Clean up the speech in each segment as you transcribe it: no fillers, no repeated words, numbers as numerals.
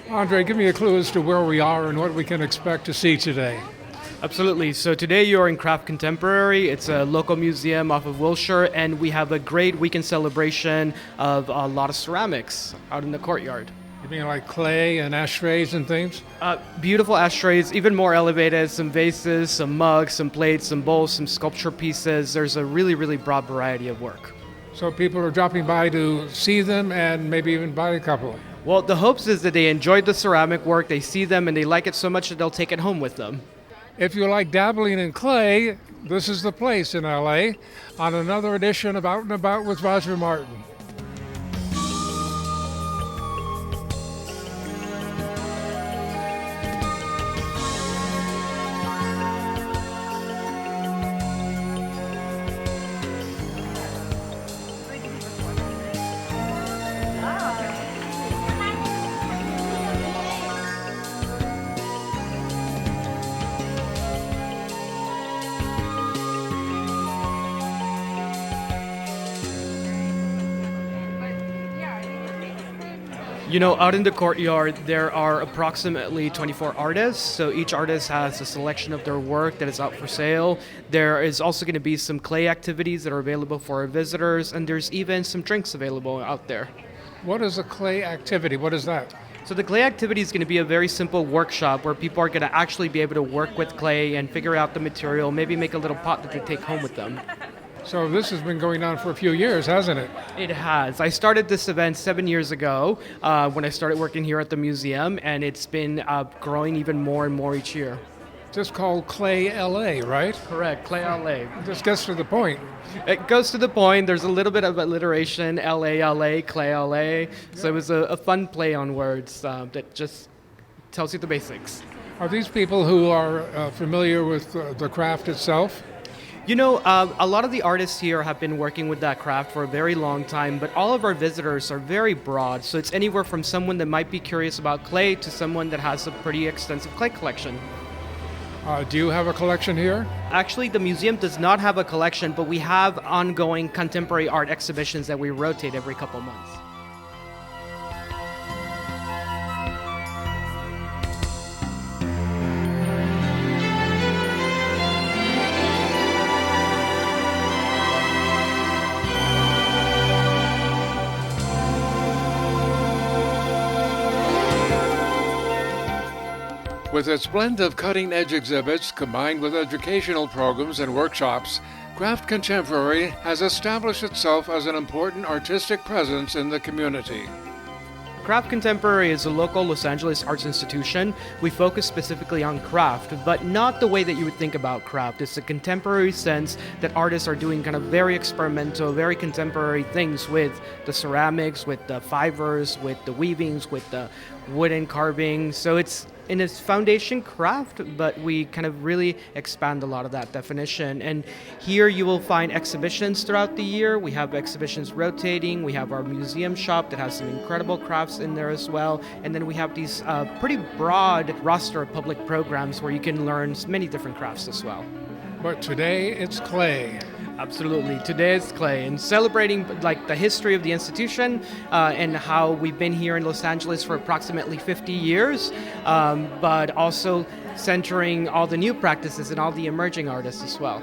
Andre, give me a clue as to where we are and what we can expect to see today. Absolutely. So today you are in Craft Contemporary. It's a local museum off of Wilshire, and we have a great weekend celebration of a lot of ceramics out in the courtyard. You mean like clay and ashtrays and things? Beautiful ashtrays, even more elevated, some vases, some mugs, some plates, some bowls, some sculpture pieces. There's a really, really broad variety of work. So people are dropping by to see them and maybe even buy a couple. Well, the hopes is that they enjoyed the ceramic work, they see them, and they like it so much that they'll take it home with them. If you like dabbling in clay, this is the place in LA on another edition of Out and About with Roger Martin. You know, out in the courtyard, there are approximately 24 artists. So each artist has a selection of their work that is out for sale. There is also going to be some clay activities that are available for our visitors, and there's even some drinks available out there. What is a clay activity? What is that? So the clay activity is going to be a very simple workshop where people are going to actually be able to work with clay and figure out the material, maybe make a little pot that they take home with them. So this has been going on for a few years, hasn't it? It has. I started this event 7 years ago when I started working here at the museum, and it's been growing even more and more each year. Just called Clay LA, right? Correct, Clay LA. Just gets to the point. It goes to the point. There's a little bit of alliteration, LA, Clay LA. So it was a fun play on words that just tells you the basics. Are these people who are familiar with the craft itself? You know, a lot of the artists here have been working with that craft for a very long time, but all of our visitors are very broad. So it's anywhere from someone that might be curious about clay to someone that has a pretty extensive clay collection. Do you have a collection here? Actually, the museum does not have a collection, but we have ongoing contemporary art exhibitions that we rotate every couple months. With its blend of cutting-edge exhibits combined with educational programs and workshops, Craft Contemporary has established itself as an important artistic presence in the community. Craft Contemporary is a local Los Angeles arts institution. We focus specifically on craft, but not the way that you would think about craft. It's a contemporary sense that artists are doing kind of very experimental, very contemporary things with the ceramics, with the fibers, with the weavings, with the wooden carving. So it's in its foundation craft, but we kind of really expand a lot of that definition. And here you will find exhibitions throughout the year. We have exhibitions rotating. We have our museum shop that has some incredible crafts in there as well. And then we have these pretty broad roster of public programs where you can learn many different crafts as well. But today it's clay. Absolutely. Today is clay, and celebrating like the history of the institution and how we've been here in Los Angeles for approximately 50 years, but also centering all the new practices and all the emerging artists as well.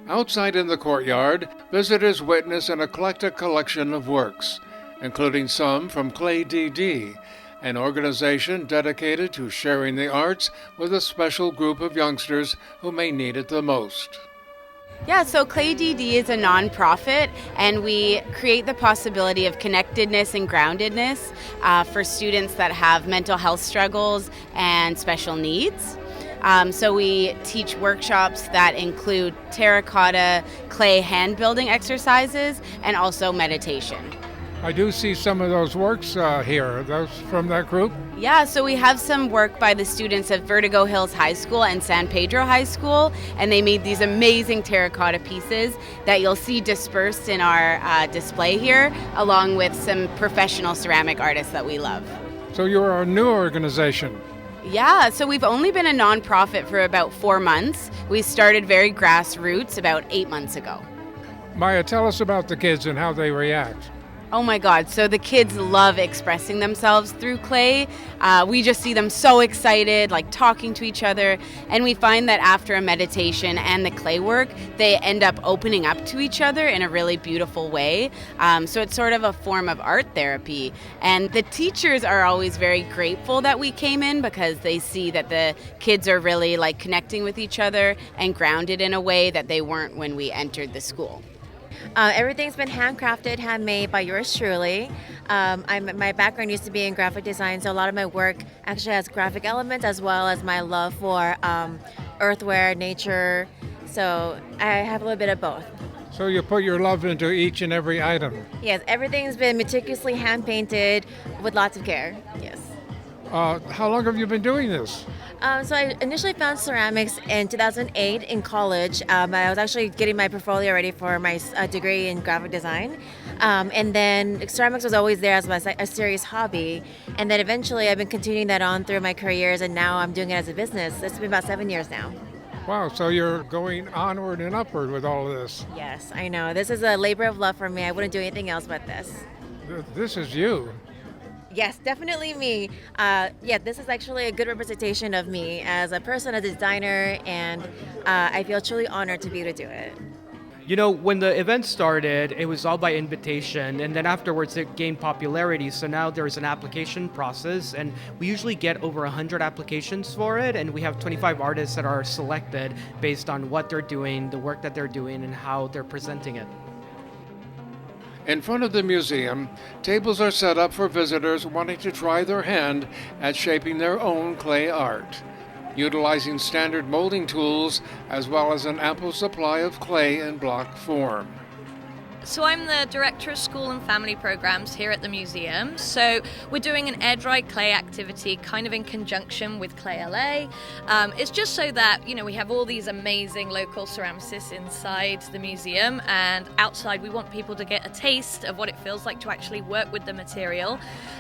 Outside in the courtyard, visitors witness an eclectic collection of works, including some from Clay DD, an organization dedicated to sharing the arts with a special group of youngsters who may need it the most. Yeah, so Clay DD is a nonprofit, and we create the possibility of connectedness and groundedness for students that have mental health struggles and special needs. So we teach workshops that include terracotta clay hand building exercises and also meditation. I do see some of those works here. Are those from that group? Yeah, so we have some work by the students at Vertigo Hills High School and San Pedro High School, and they made these amazing terracotta pieces that you'll see dispersed in our display here, along with some professional ceramic artists that we love. So you're a new organization. Yeah, so we've only been a nonprofit for about 4 months. We started very grassroots about 8 months ago. Maya, tell us about the kids and how they react. Oh my God, so the kids love expressing themselves through clay. We just see them so excited, like talking to each other. And we find that after a meditation and the clay work, they end up opening up to each other in a really beautiful way. So it's sort of a form of art therapy. And the teachers are always very grateful that we came in because they see that the kids are really like connecting with each other and grounded in a way that they weren't when we entered the school. Everything's been handcrafted, handmade by yours truly. My background used to be in graphic design, so a lot of my work actually has graphic elements as well as my love for earthware, nature. So I have a little bit of both. So you put your love into each and every item. Yes, everything's been meticulously hand painted with lots of care. Yes. How long have you been doing this? So I initially found ceramics in 2008 in college. I was actually getting my portfolio ready for my degree in graphic design. And then ceramics was always there as a serious hobby. And then eventually I've been continuing that on through my careers, and now I'm doing it as a business. It's been about 7 years now. Wow, so you're going onward and upward with all of this. Yes, I know. This is a labor of love for me. I wouldn't do anything else but this. This is you. Yes, definitely me. This is actually a good representation of me as a person, as a designer, and I feel truly honored to be able to do it. You know, when the event started, it was all by invitation, and then afterwards it gained popularity. So now there's an application process, and we usually get over 100 applications for it, and we have 25 artists that are selected based on what they're doing, the work that they're doing, and how they're presenting it. In front of the museum, tables are set up for visitors wanting to try their hand at shaping their own clay art, utilizing standard molding tools as well as an ample supply of clay in block form. So I'm the Director of School and Family Programs here at the museum. So we're doing an air-dried clay activity kind of in conjunction with Clay LA. It's just so that, we have all these amazing local ceramicists inside the museum, and outside we want people to get a taste of what it feels like to actually work with the material.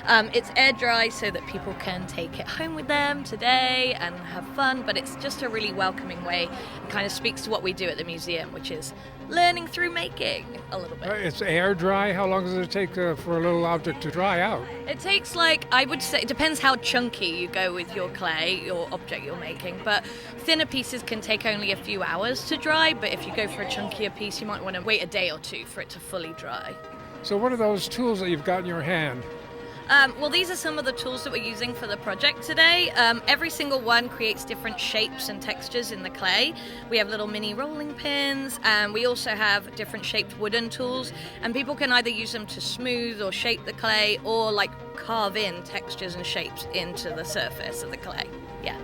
It's air-dry so that people can take it home with them today and have fun, but it's just a really welcoming way and kind of speaks to what we do at the museum, which is learning through making a little bit. It's air dry. How long does it take for a little object to dry out? It takes I would say, it depends how chunky you go with your clay, your object you're making, but thinner pieces can take only a few hours to dry, but if you go for a chunkier piece, you might want to wait a day or two for it to fully dry. So what are those tools that you've got in your hand? Well, these are some of the tools that we're using for the project today. Every single one creates different shapes and textures in the clay. We have little mini rolling pins, and we also have different shaped wooden tools, and people can either use them to smooth or shape the clay, or carve in textures and shapes into the surface of the clay. Yeah.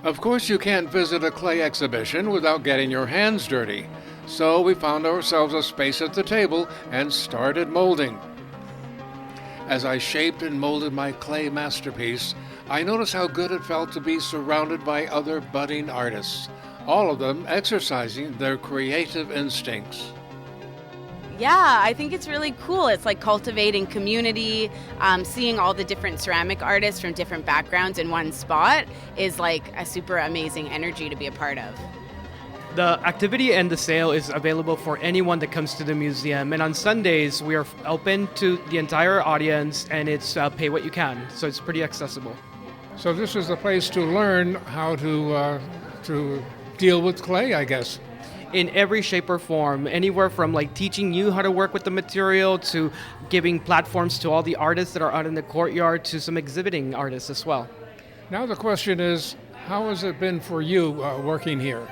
Of course, you can't visit a clay exhibition without getting your hands dirty. So we found ourselves a space at the table and started molding. As I shaped and molded my clay masterpiece, I noticed how good it felt to be surrounded by other budding artists, all of them exercising their creative instincts. Yeah, I think it's really cool. It's like cultivating community, seeing all the different ceramic artists from different backgrounds in one spot is like a super amazing energy to be a part of. The activity and the sale is available for anyone that comes to the museum. And on Sundays, we are open to the entire audience, and it's pay what you can. So it's pretty accessible. So this is the place to learn how to deal with clay, I guess. In every shape or form, anywhere from teaching you how to work with the material to giving platforms to all the artists that are out in the courtyard to some exhibiting artists as well. Now the question is, how has it been for you working here?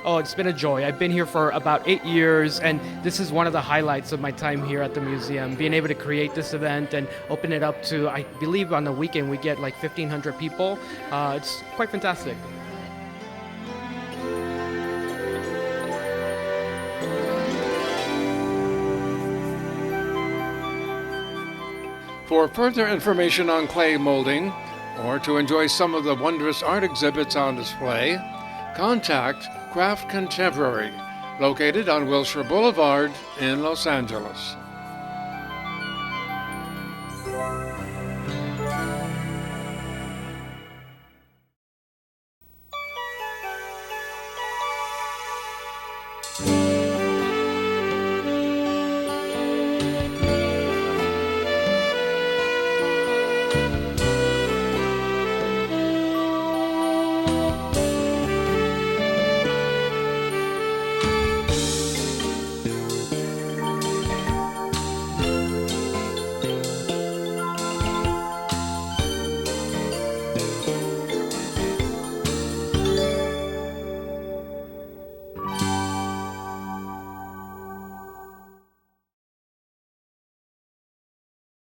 Oh, it's been a joy. I've been here for about 8 years, and this is one of the highlights of my time here at the museum, being able to create this event and open it up to, I believe on the weekend we get 1,500 people. It's quite fantastic. For further information on clay molding, or to enjoy some of the wondrous art exhibits on display, contact Craft Contemporary, located on Wilshire Boulevard in Los Angeles.